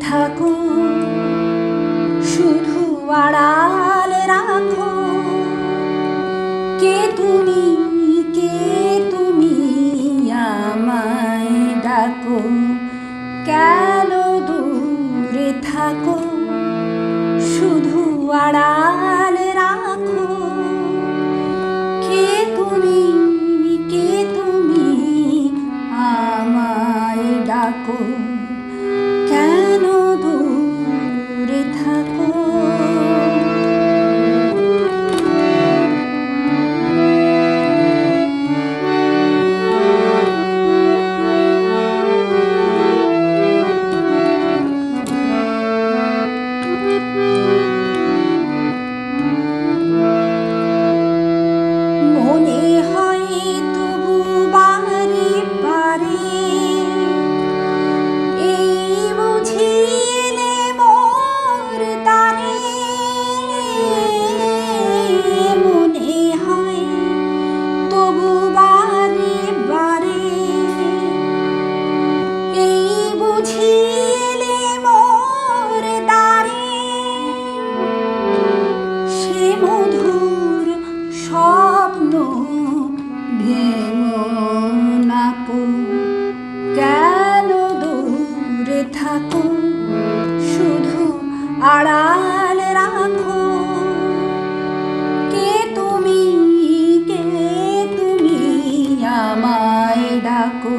থাকো, শুধু আড়াল রাখো। কে তুমি, কে তুমি আমায় ডাকো, কেন দূরে থাকো, শুধু আড়াল রাখো। কে তুমি, কে তুমি আমায় ডাকো, কেন দূরে থাকো। মনে হয় তবু বারে বারে, এই বুঝিলে মোর দ্বারে। মনে হয় তবু বারে বারে, এই বুঝিলে মোর দ্বারে। সে মধুর স্বপ্ন ভেঙো না কো, কেন দূরে থাকো, শুধু আড়াল রাখো। কে তুমি, কে তুমি আমায় ডাকো,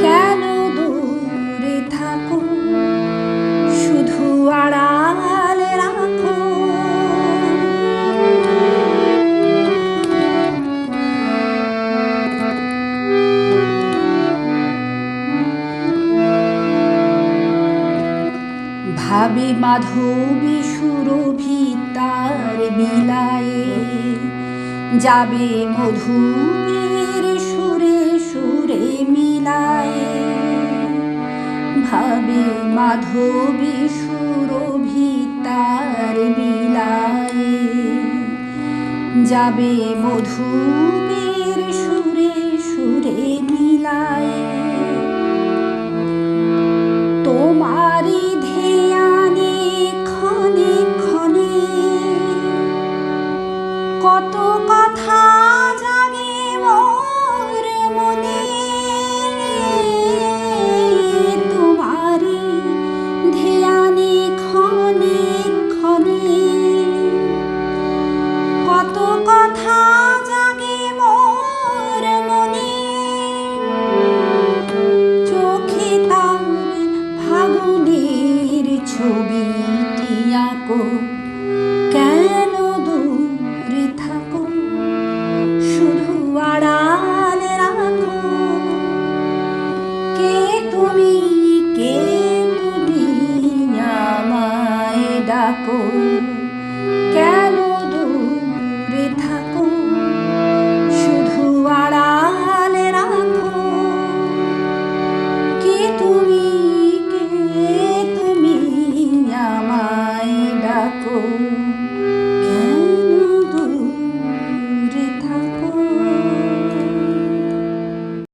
কেন দূরে থাকো, শুধু আড়াল রাখো। ভাবে মাধবী সুরভি তার বিলায়ে, যাবে মধুমের সুরে সুরে মিলায়ে। ভাবে মাধবী সুরভি তার বিলায়ে, যাবে মধুমের সুরে সুরে মিলায়ে। তোমারি ধ্যানে ক্ষণে ক্ষণে কত কথা জাগে মোর মনে। তোমারি ধ্যানে ক্ষণে ক্ষণে কত কথা জাগে মোর মনে। চোখে তার ফাগুনের ছবিটি আঁকো, কেন দূরে থাকো, শুধু আড়াল রাখো। কে তুমি, কে তুমি আমায় ডাকো, কেন দূরে থাকো।